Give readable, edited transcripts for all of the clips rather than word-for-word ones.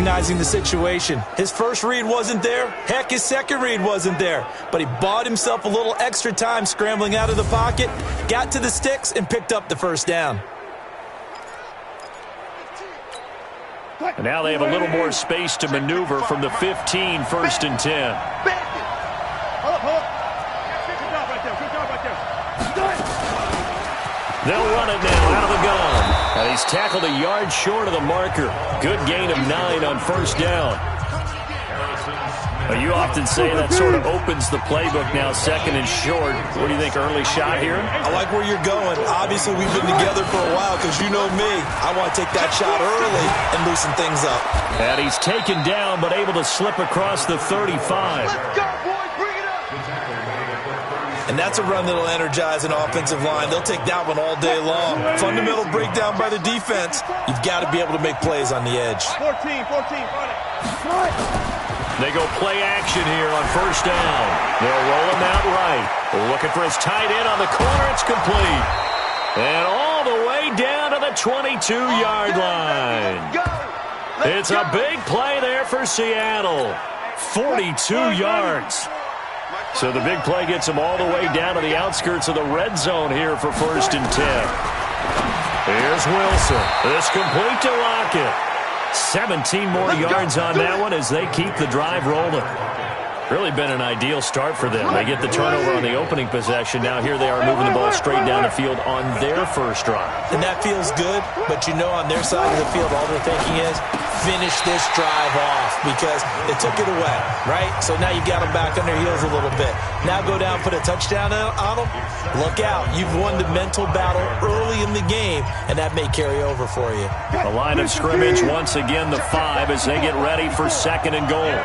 recognizing the situation. His first read wasn't there. Heck, his second read wasn't there. But he bought himself a little extra time scrambling out of the pocket, got to the sticks, and picked up the first down. And now they have a little more space to maneuver from the 15, 1st and 10. They'll run it now out of the gun. And he's tackled a yard short of the marker. Good gain of 9 on 1st down. You often say that sort of opens the playbook now, 2nd and short. What do you think, early shot here? I like where you're going. Obviously, we've been together for a while because you know me. I want to take that shot early and loosen things up. And he's taken down but able to slip across the 35. Let's go, boys. Bring it up. And that's a run that'll energize an offensive line. They'll take that one all day long. Fundamental breakdown by the defense. You've got to be able to make plays on the edge. 14, run it. They go play action here on 1st down. They'll roll him out right. Looking for his tight end on the corner. It's complete. And all the way down to the 22-yard line. It's a big play there for Seattle. 42 yards. So the big play gets him all the way down to the outskirts of the red zone here for 1st and 10. Here's Wilson. It's complete to Lockett. 17 more yards on that one as they keep the drive rolling. Really been an ideal start for them. They get the turnover on the opening possession. Now here they are moving the ball straight down the field on their first drive. And that feels good, but you know on their side of the field all they're thinking is finish this drive off because they took it away, right? So now you got them back on their heels a little bit. Now go down, put a touchdown on them. Look out. You've won the mental battle early in the game, and that may carry over for you. The line of scrimmage once again the 5 as they get ready for 2nd and goal.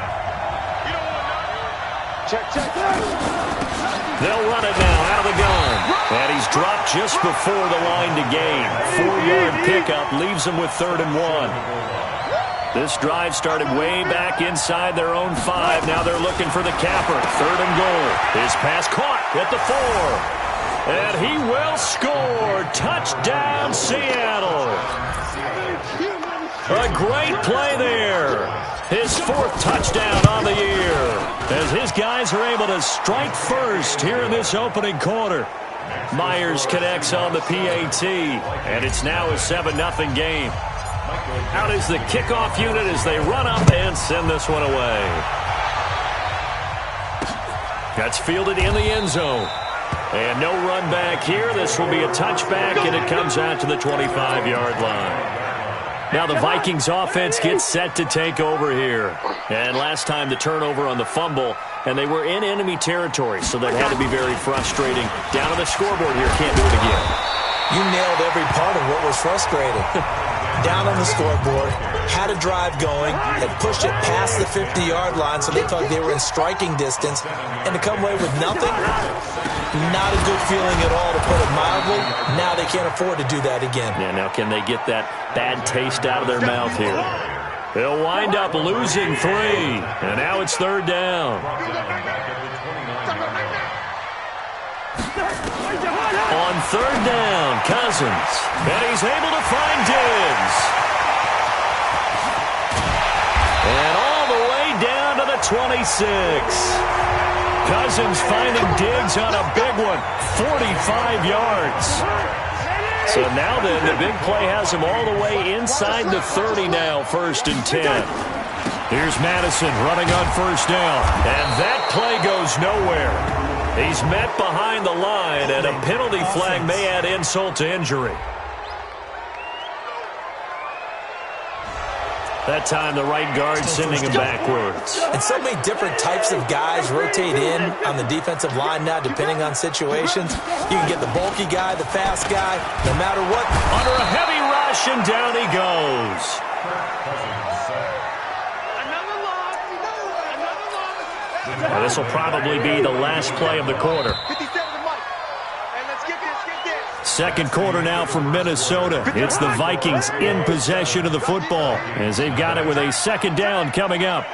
Check. They'll run it now out of the gun. And he's dropped just before the line to gain. 4-yard pickup leaves him with 3rd and 1. This drive started way back inside their own 5. Now they're looking for the capper. 3rd and goal. His pass caught at the 4. And he will score. Touchdown, Seattle. A great play there. His 4th touchdown on the year as his guys are able to strike first here in this opening quarter. Myers connects on the PAT, and it's now a 7-0 game. Out is the kickoff unit as they run up and send this one away. That's fielded in the end zone. And no run back here. This will be a touchback, and it comes out to the 25-yard line. Now the Vikings offense gets set to take over here. And last time the turnover on the fumble, and they were in enemy territory, so that had to be very frustrating. Down on the scoreboard here, can't do it again. You nailed every part of what was frustrating. Down on the scoreboard, had a drive going, had pushed it past the 50-yard line, so they thought they were in striking distance, and to come away with nothing, not a good feeling at all, to put it mildly. Now they can't afford to do that again. Yeah, now can they get that bad taste out of their mouth here? They'll wind up losing 3, and now it's 3rd down. On 3rd down, Cousins. And he's able to find Diggs. And all the way down to the 26. Cousins finding Diggs on a big one. 45 yards. So now then, the big play has him all the way inside the 30 now, 1st and 10. Here's Madison running on 1st down. And that play goes nowhere. He's met behind the line, and a penalty flag may add insult to injury. That time, the right guard sending him backwards. And so many different types of guys rotate in on the defensive line now, depending on situations. You can get the bulky guy, the fast guy, no matter what. Under a heavy rush, and down he goes. Well, this will probably be the last play of the quarter. 57 to Mike. Hey, let's get this. Second quarter now from Minnesota. It's the Vikings in possession of the football as they've got it with a 2nd down coming up.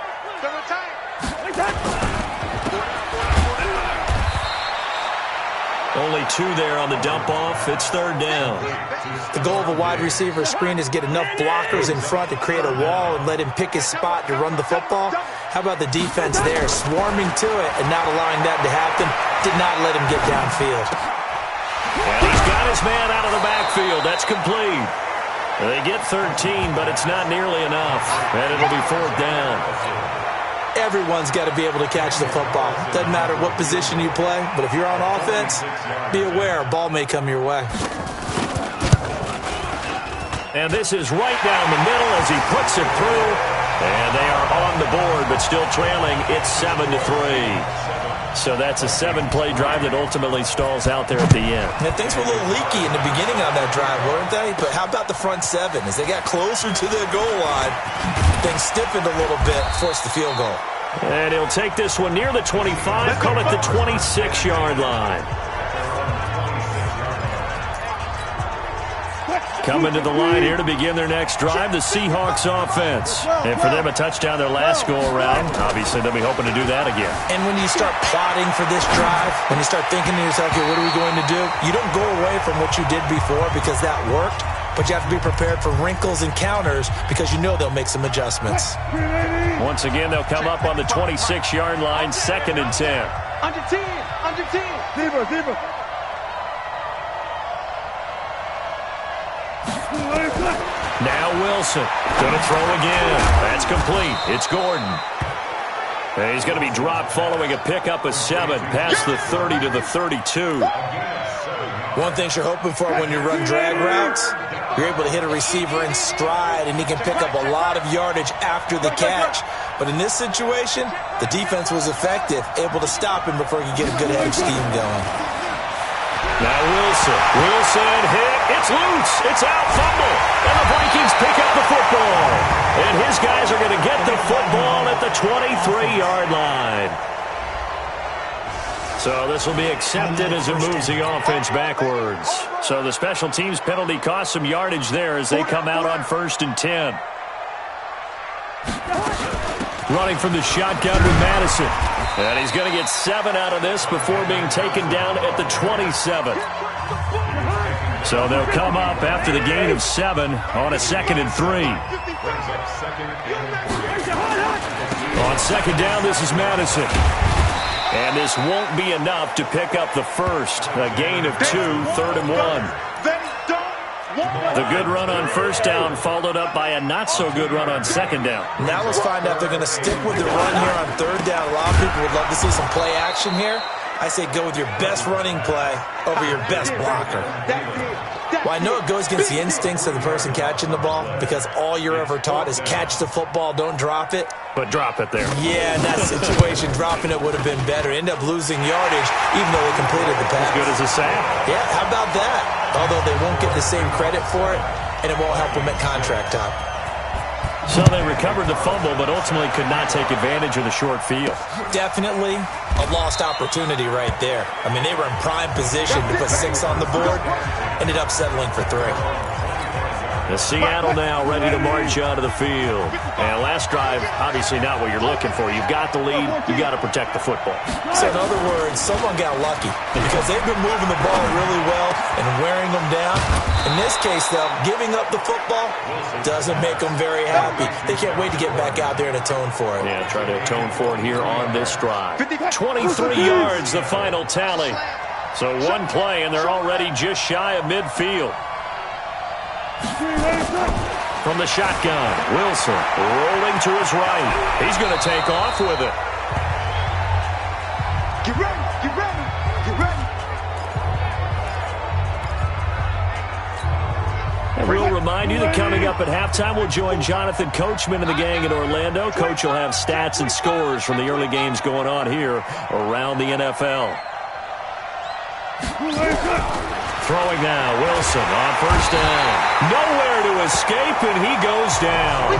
Only 2 there on the dump-off. It's 3rd down. The goal of a wide receiver screen is get enough blockers in front to create a wall and let him pick his spot to run the football. How about the defense there, swarming to it and not allowing that to happen? Did not let him get downfield. And he's got his man out of the backfield. That's complete. They get 13, but it's not nearly enough. And it'll be 4th down. Everyone's got to be able to catch the football. Doesn't matter what position you play, but if you're on offense, be aware a ball may come your way. And this is right down the middle as he puts it through. And they are on the board, but still trailing. It's 7-3. So that's a 7-play drive that ultimately stalls out there at the end. Yeah, things were a little leaky in the beginning on that drive, weren't they? But how about the front 7? As they got closer to the goal line, things stiffened a little bit, forced the field goal. And he'll take this one near the 25, call it the 26-yard line. Coming to the line here to begin their next drive, the Seahawks offense. And for them, a touchdown their last go-around. Obviously, they'll be hoping to do that again. And when you start plotting for this drive, when you start thinking to yourself, okay, what are we going to do? You don't go away from what you did before because that worked, but you have to be prepared for wrinkles and counters because you know they'll make some adjustments. Once again, they'll come up on the 26-yard line, 2nd and 10. Under 10, under 10. Zebra. Now Wilson, going to throw again. That's complete. It's Gordon. And he's going to be dropped following a pickup of 7 past the 30 to the 32. One thing you're hoping for when you run drag routes, you're able to hit a receiver in stride, and he can pick up a lot of yardage after the catch. But in this situation, the defense was effective, able to stop him before he could get a good head of steam going. Now Wilson hit. It's loose. It's out. Fumble. And the Vikings pick up the football. And his guys are going to get the football at the 23-yard line. So this will be accepted as it moves the offense backwards. So the special teams penalty cost some yardage there as they come out on 1st and 10. Running from the shotgun with Madison. And he's going to get 7 out of this before being taken down at the 27. So they'll come up after the gain of 7 on a 2nd and 3. On 2nd down, this is Madison. And this won't be enough to pick up the first. A gain of 2, 3rd and 1. The good run on 1st down followed up by a not-so-good run on 2nd down. Now let's find out if they're going to stick with the run here on 3rd down. A lot of people would love to see some play action here. I say go with your best running play over your best blocker. Well, I know it goes against the instincts of the person catching the ball because all you're ever taught is catch the football, don't drop it. But drop it there. Yeah, in that situation, dropping it would have been better. End up losing yardage even though they completed the pass. As good as a sack. Yeah, how about that? Although they won't get the same credit for it, and it won't help them at contract time. So they recovered the fumble, but ultimately could not take advantage of the short field. Definitely a lost opportunity right there. I mean, they were in prime position to put 6 on the board, ended up settling for 3. The Seattle now ready to march out of the field. And last drive, obviously not what you're looking for. You've got the lead. You've got to protect the football. So in other words, someone got lucky because they've been moving the ball really well and wearing them down. In this case, though, giving up the football doesn't make them very happy. They can't wait to get back out there and atone for it. Yeah, try to atone for it here on this drive. 23 yards, the final tally. So one play, and they're already just shy of midfield. From the shotgun, Wilson rolling to his right. He's going to take off with it. Get ready, get ready, get ready. And we'll remind you that coming up at halftime, we'll join Jonathan Coachman and the gang in Orlando. Coach will have stats and scores from the early games going on here around the NFL. Throwing now, Wilson on 1st down. Nowhere to escape, and he goes down.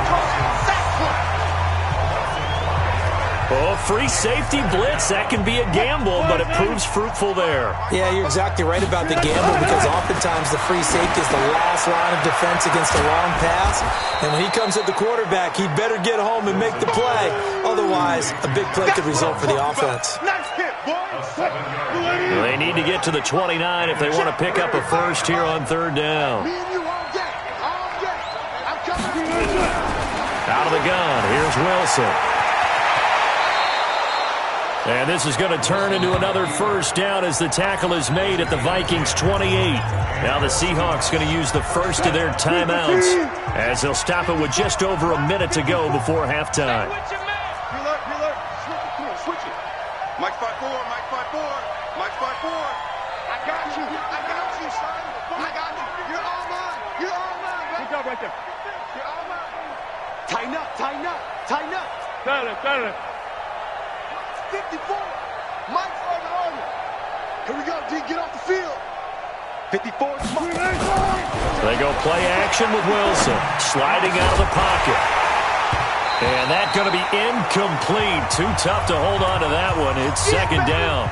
Oh, free safety blitz. That can be a gamble, but it proves fruitful there. Yeah, you're exactly right about the gamble because oftentimes the free safety is the last line of defense against a long pass. And when he comes at the quarterback, he'd better get home and make the play. Otherwise, a big play could result for the offense. Nice hit. They need to get to the 29 if they want to pick up a first here on third down. Out of the gun, here's Wilson. And this is going to turn into another first down as the tackle is made at the Vikings 28. Now the Seahawks going to use the first of their timeouts as they'll stop it with just over a minute to go before halftime. Switch it. Mike 5-4, Mike 5-4, Mike 5-4. I got you, son. I got you. You're all mine. You're all mine, bro. Good job right there. You're all mine. Tighten up, tighten up, tighten up. Got it. 54. Mike's over on you. Here we go, D. Get off the field. 54. They go play action with Wilson. Sliding out of the pocket. And that's going to be incomplete. Too tough to hold on to that one. It's second down.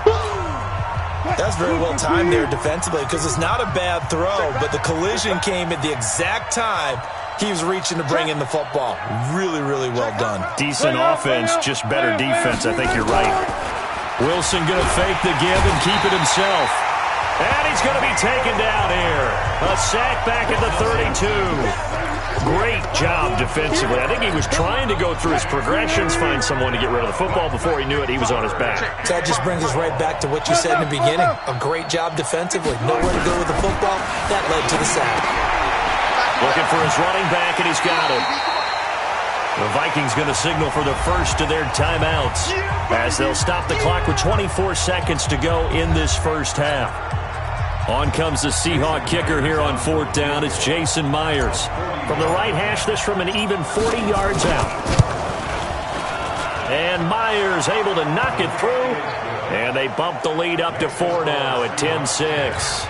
That's very well timed there defensively because it's not a bad throw, but the collision came at the exact time he was reaching to bring in the football. Really, really well done. Decent offense, just better defense. I think you're right. Wilson going to fake the give and keep it himself. And he's going to be taken down here. A sack back at the 32. Great job defensively. I think he was trying to go through his progressions, find someone to get rid of the football. Before he knew it, he was on his back. So that just brings us right back to what you said in the beginning. A great job defensively. Nowhere to go with the football. That led to the sack. Looking for his running back, and he's got him. The Vikings going to signal for the first of their timeouts as they'll stop the clock with 24 seconds to go in this first half. On comes the Seahawk kicker here on fourth down. It's Jason Myers. From the right hash, this from an even 40 yards out. And Myers able to knock it through. And they bump the lead up to 4 now at 10-6.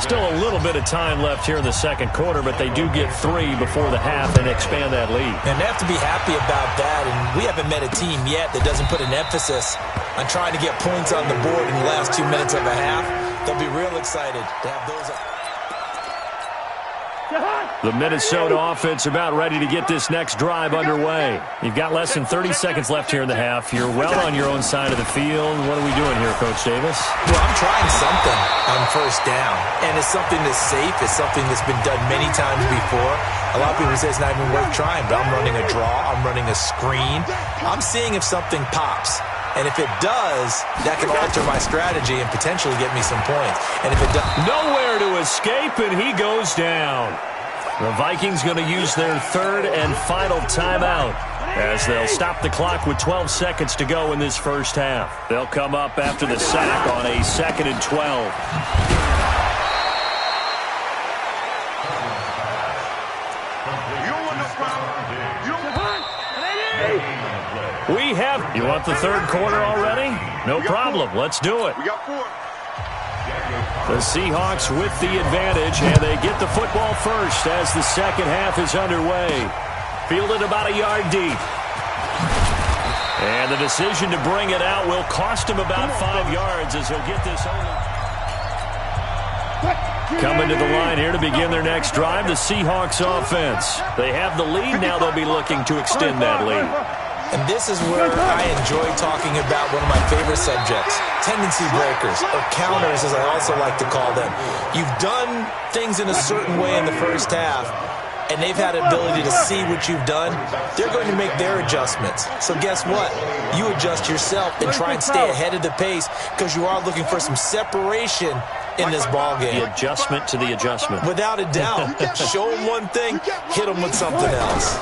Still a little bit of time left here in the second quarter, but they do get 3 before the half and expand that lead. And they have to be happy about that, and we haven't met a team yet that doesn't put an emphasis on trying to get points on the board in the last 2 minutes of a half. They'll be real excited to have those. The Minnesota offense about ready to get this next drive underway. You've got less than 30 seconds left here in the half. You're well on your own side of the field. What are we doing here, Coach Davis? Well, I'm trying something on first down, and it's something that's safe. It's something that's been done many times before. A lot of people say it's not even worth trying, but I'm running a draw. I'm running a screen. I'm seeing if something pops. And if it does, that can alter my strategy and potentially get me some points. And if it does, nowhere to escape, and he goes down. The Vikings going to use their third and final timeout as they'll stop the clock with 12 seconds to go in this first half. They'll come up after the sack on a 2nd and 12. We have... You want the third quarter already? No problem. Let's do it. The Seahawks with the advantage, and they get the football first as the second half is underway. Fielded about a yard deep. And the decision to bring it out will cost him about 5 yards as he'll get this over. Coming to the line here to begin their next drive, the Seahawks offense. They have the lead. Now they'll be looking to extend that lead. And this is where I enjoy talking about one of my favorite subjects, tendency breakers, or counters as I also like to call them. You've done things in a certain way in the first half, and they've had an ability to see what you've done. They're going to make their adjustments. So guess what? You adjust yourself and try and stay ahead of the pace because you are looking for some separation in this ball game. The adjustment to the adjustment. Without a doubt. Show them one thing, hit them with something else.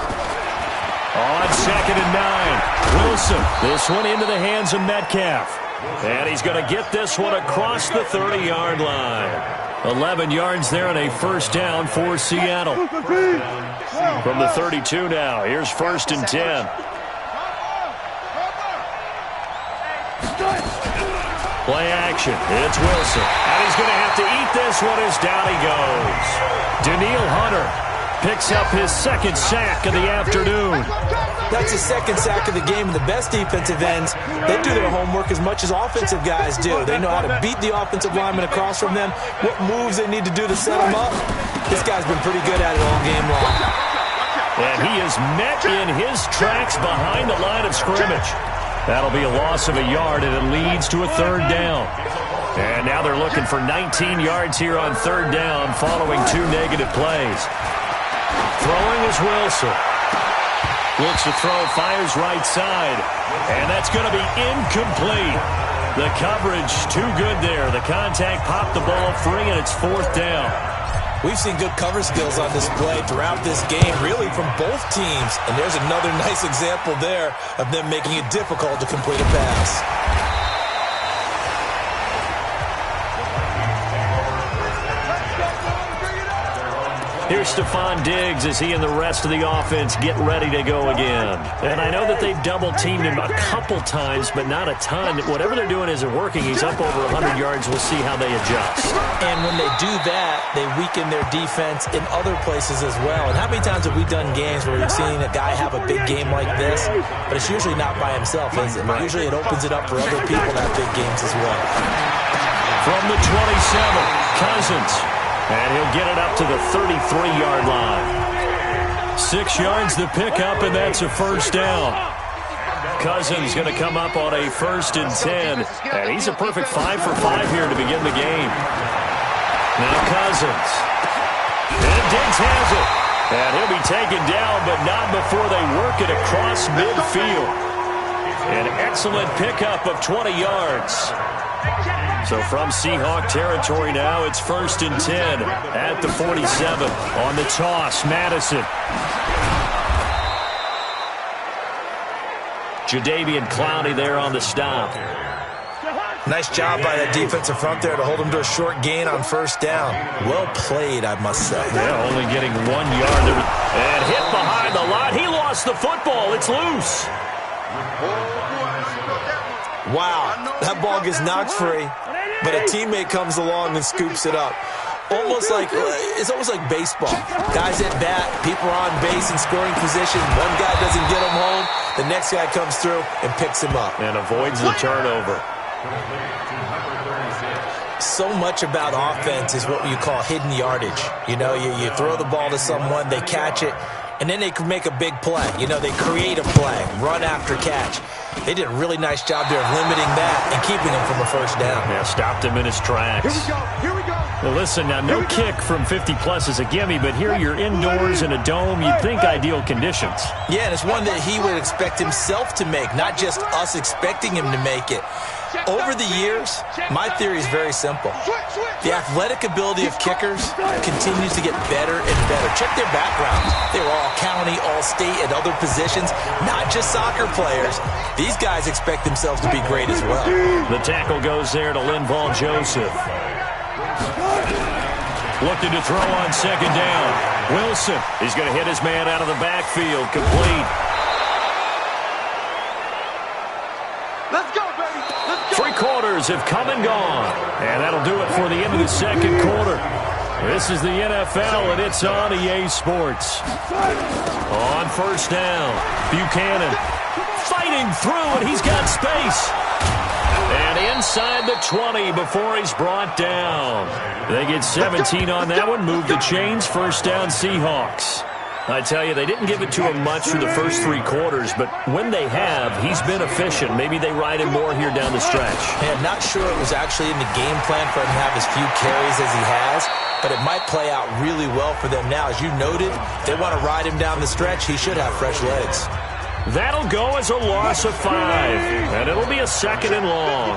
On 2nd and 9, Wilson. This one into the hands of Metcalf. And he's going to get this one across the 30-yard line. 11 yards there on a first down for Seattle. From the 32 now, here's 1st and 10. Play action. It's Wilson. And he's going to have to eat this one as down he goes. Danielle Hunter picks up his 2nd sack of the afternoon. That's his 2nd sack of the game. And the best defensive ends, they do their homework as much as offensive guys do. They know how to beat the offensive lineman across from them, what moves they need to do to set them up. This guy's been pretty good at it all game long. And he is met in his tracks behind the line of scrimmage. That'll be a loss of a yard, and it leads to a third down. And now they're looking for 19 yards here on third down following 2 negative plays. Throwing is Wilson. Looks to throw, fires right side. And that's going to be incomplete. The coverage too good there. The contact popped the ball free, and it's fourth down. We've seen good cover skills on display throughout this game, really from both teams. And there's another nice example there of them making it difficult to complete a pass. Here's Stephon Diggs as he and the rest of the offense get ready to go again. And I know that they've double-teamed him a couple times, but not a ton. Whatever they're doing isn't working. He's up over 100 yards. We'll see how they adjust. And when they do that, they weaken their defense in other places as well. And how many times have we done games where we've seen a guy have a big game like this, but it's usually not by himself, is it? Usually it opens it up for other people to have big games as well. From the 27, Cousins. And he'll get it up to the 33-yard line. 6 yards the pickup, and that's a first down. Cousins going to come up on a 1st and 10. And he's a perfect 5 for 5 here to begin the game. Now Cousins. And Diggs has it. And he'll be taken down, but not before they work it across midfield. An excellent pickup of 20 yards. So from Seahawk territory now, it's 1st and 10 at the 47. On the toss, Madison. Jadeveon Clowney there on the stop. Nice job by that defensive front there to hold him to a short gain on 1st down. Well played, I must say. Yeah, only getting 1 yard. And hit behind the line. He lost the football. It's loose. Wow, that ball gets knocked free, but a teammate comes along and scoops it up. It's almost like baseball. Guys at bat, people are on base in scoring position. One guy doesn't get him home. The next guy comes through and picks him up. And avoids the turnover. So much about offense is what you call hidden yardage. You know, you throw the ball to someone, they catch it, and then they can make a big play. You know, they create a play, run after catch. They did a really nice job there of limiting that and keeping him from a 1st down. Yeah, stopped him in his tracks. Here we go. Well, listen, now, no kick from 50-plus is a gimme, but here you're indoors in a dome. You'd think ideal conditions. Yeah, and it's one that he would expect himself to make, not just us expecting him to make it. Over the years, my theory is very simple. The athletic ability of kickers continues to get better and better. Check their backgrounds. They were all county, all state, at other positions, not just soccer players. These guys expect themselves to be great as well. The tackle goes there to Linval Joseph. Looking to throw on 2nd down. Wilson, he's going to hit his man out of the backfield. Complete. Let's go, baby. Let's go. 3 quarters have come and gone. And that'll do it for the end of the 2nd quarter. This is the NFL, and it's on EA Sports. On 1st down, Buchanan fighting through, and he's got space. And inside the 20 before he's brought down. They get 17 on that one, move the chains, 1st down Seahawks. I tell you, they didn't give it to him much through the first 3 quarters, but when they have, he's been efficient. Maybe they ride him more here down the stretch. Yeah, I'm not sure it was actually in the game plan for him to have as few carries as he has, but it might play out really well for them now. As you noted, if they want to ride him down the stretch, he should have fresh legs. That'll go as a loss of 5, and it'll be a 2nd and long.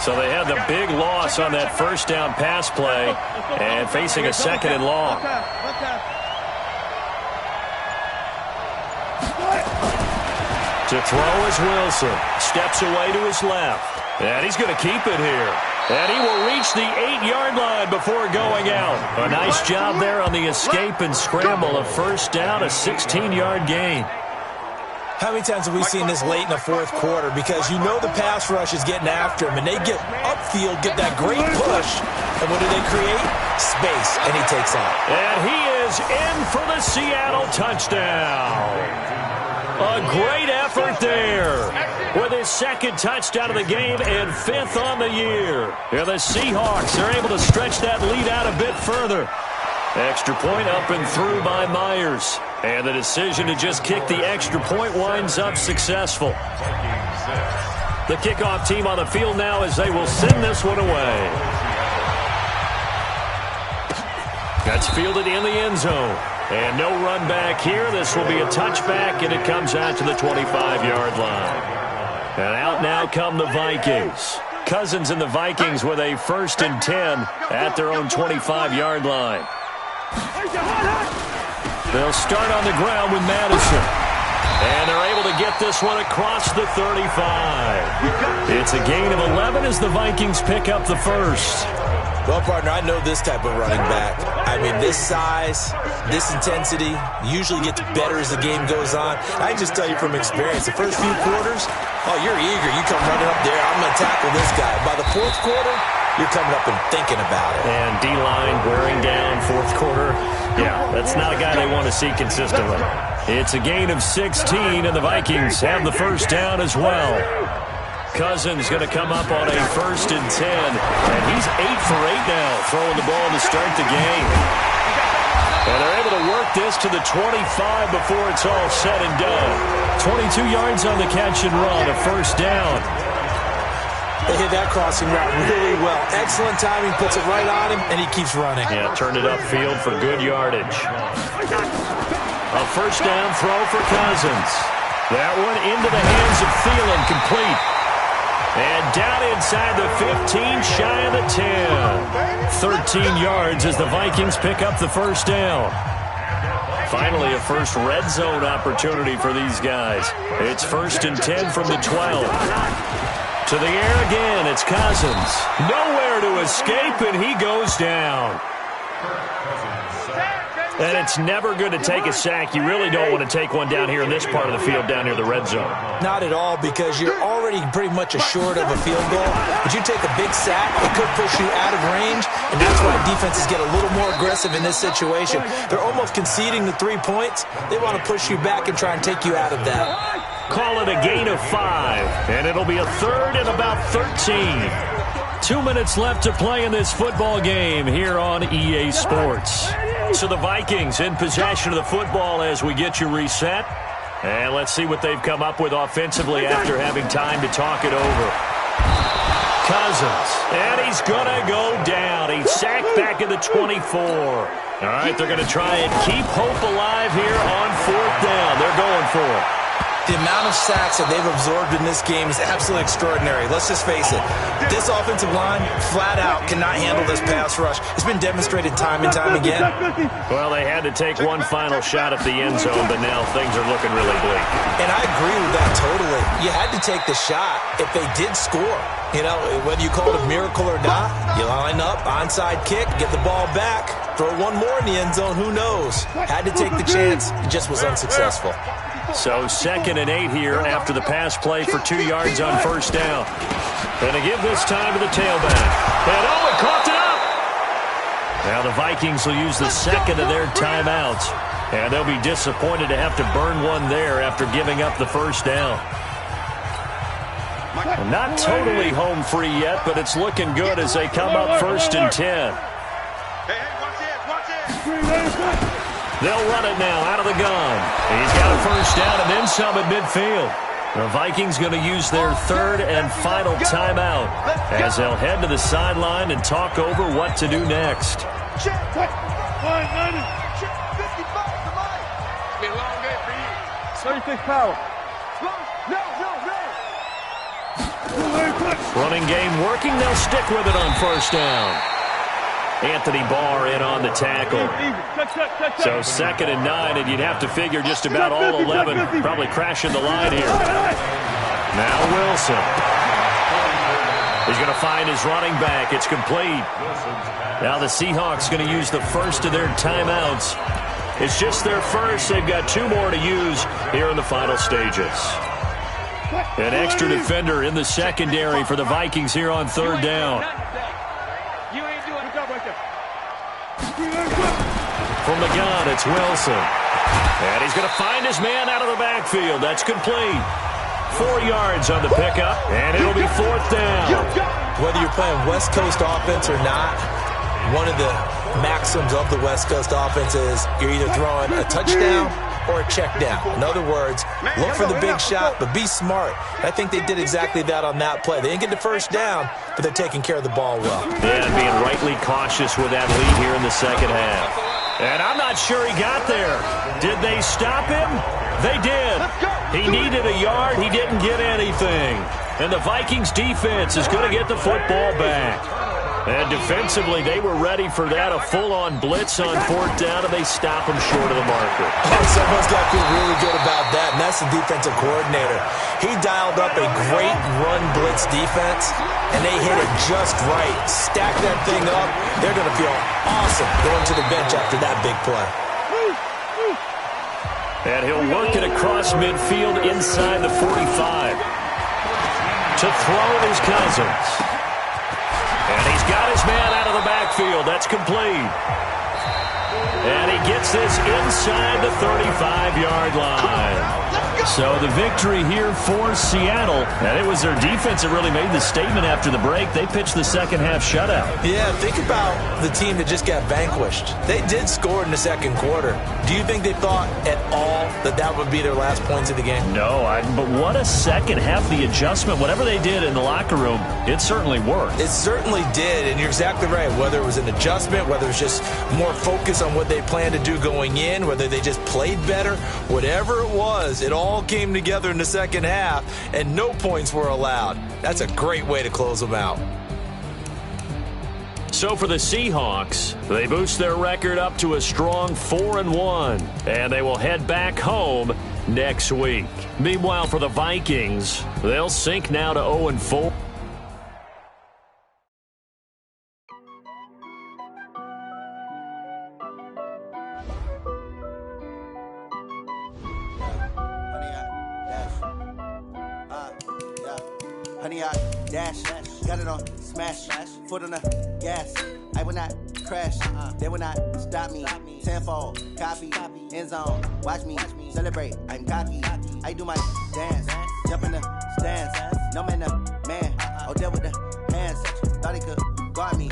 So they had the big loss on that 1st down pass play and facing a 2nd and long. To throw is Wilson. Steps away to his left. And he's going to keep it here. And he will reach the 8-yard line before going out. A nice job there on the escape and scramble. A 1st down, a 16-yard gain. How many times have we seen this late in the 4th quarter? Because you know the pass rush is getting after him, and they get upfield, get that great push, and what do they create? Space, and he takes off. And he is in for the Seattle touchdown. A great effort there with his 2nd touchdown of the game and 5th on the year. And the Seahawks are able to stretch that lead out a bit further. Extra point up and through by Myers. And the decision to just kick the extra point winds up successful. The kickoff team on the field now as they will send this one away. That's fielded in the end zone. And no run back here. This will be a touchback, and it comes out to the 25-yard line. And out now come the Vikings. Cousins and the Vikings with a 1st and 10 at their own 25-yard line. They'll start on the ground with Madison. And they're able to get this one across the 35. It's a gain of 11 as the Vikings pick up the first. Well, partner, I know this type of running back. I mean, this size, this intensity usually gets better as the game goes on. I can just tell you from experience, the first few quarters, oh, you're eager. You come running up there, I'm going to tackle this guy. By the fourth quarter, you're coming up and thinking about it. And D-line wearing down fourth quarter. Yeah, that's not a guy they want to see consistently. It's a gain of 16, and the Vikings have the first down as well. Cousins going to come up on a 1st and 10, and he's 8 for 8 now, throwing the ball to start the game. And they're able to work this to the 25 before it's all said and done. 22 yards on the catch and run, a first down. They hit that crossing route really well. Excellent timing, puts it right on him, and he keeps running. Yeah, turned it upfield for good yardage. A first down throw for Cousins. That one into the hands of Thielen, complete. And down inside the 15, shy of the 10. 13 yards as the Vikings pick up the first down. Finally, a first red zone opportunity for these guys. It's 1st and 10 from the 12. To the air again, it's Cousins. Nowhere to escape, and he goes down. And it's never good to take a sack. You really don't want to take one down here in this part of the field, down near the red zone. Not at all, because you're already pretty much assured of a field goal. But you take a big sack, it could push you out of range, and that's why defenses get a little more aggressive in this situation. They're almost conceding the 3 points. They want to push you back and try and take you out of that. Call it a gain of 5, and it'll be a 3rd and about 13. 2 minutes left to play in this football game here on EA Sports. So the Vikings in possession of the football as we get you reset. And let's see what they've come up with offensively after having time to talk it over. Cousins, and he's going to go down. He's sacked back at the 24. All right, they're going to try and keep hope alive here on 4th down. They're going for it. The amount of sacks that they've absorbed in this game is absolutely extraordinary. Let's just face it. This offensive line, flat out, cannot handle this pass rush. It's been demonstrated time and time again. Well, they had to take one final shot at the end zone, but now things are looking really bleak. And I agree with that totally. You had to take the shot if they did score. You know, whether you call it a miracle or not, you line up, onside kick, get the ball back, throw one more in the end zone, who knows? Had to take the chance, it just was unsuccessful. So 2nd and 8 here after the pass play for 2 yards on 1st down. And to give this time to the tailback. And oh, it coughed it up! Now the Vikings will use the 2nd of their timeouts. And they'll be disappointed to have to burn one there after giving up the first down. Not totally home free yet, but it's looking good as they come up 1st and 10. They'll run it now out of the gun. He's got a first down and then some at midfield. The Vikings going to use their 3rd and final timeout as they'll head to the sideline and talk over what to do next. Running game working. They'll stick with it on 1st down. Anthony Barr in on the tackle. So 2nd and 9, and you'd have to figure just about all 11 probably crashing the line here. Now Wilson. He's going to find his running back. It's complete. Now the Seahawks going to use the first of their timeouts. It's just their first. They've got 2 more to use here in the final stages. An extra defender in the secondary for the Vikings here on 3rd down. From the gun, it's Wilson. And he's going to find his man out of the backfield. That's complete. 4 yards on the pickup, and it'll be 4th down. Whether you're playing West Coast offense or not, one of the maxims of the West Coast offense is you're either throwing a touchdown or a check down. In other words, look for the big shot, but be smart. I think they did exactly that on that play. They didn't get the first down, but they're taking care of the ball well. And being rightly cautious with that lead here in the second half. And I'm not sure he got there. Did they stop him? They did. He needed a yard. He didn't get anything. And the Vikings defense is going to get the football back. And defensively, they were ready for that, a full-on blitz on fourth down, and they stop him short of the marker. Oh, someone's got to feel really good about that, and that's the defensive coordinator. He dialed up a great run blitz defense, and they hit it just right. Stack that thing up. They're going to feel awesome going to the bench after that big play. And he'll work it across midfield inside the 45. To throw it is Cousins. And he's got his man out of the backfield. That's complete. And he gets this inside the 35-yard line. So the victory here for Seattle. And it was their defense that really made the statement after the break. They pitched the second half shutout. Yeah, think about the team that just got vanquished. They did score in the second quarter. Do you think they thought at all that that would be their last points of the game? No, but what a second half. The adjustment, whatever they did in the locker room, it certainly worked. It certainly did, and you're exactly right. Whether it was an adjustment, whether it was just more focus on what they planned to do going in, whether they just played better, whatever it was, it all came together in the second half, and no points were allowed. That's a great way to close them out. So for the Seahawks, they boost their record up to a strong 4-1, and they will head back home next week. Meanwhile, for the Vikings, they'll sink now to 0-4. Honey, I dash, got it on smash, foot on the gas. I will not crash, they will not stop me. Tenfold, copy, end zone, watch me celebrate. I'm cocky, I do my dance, jump in the stands. No man, oh, there with the hands, thought he could guard me.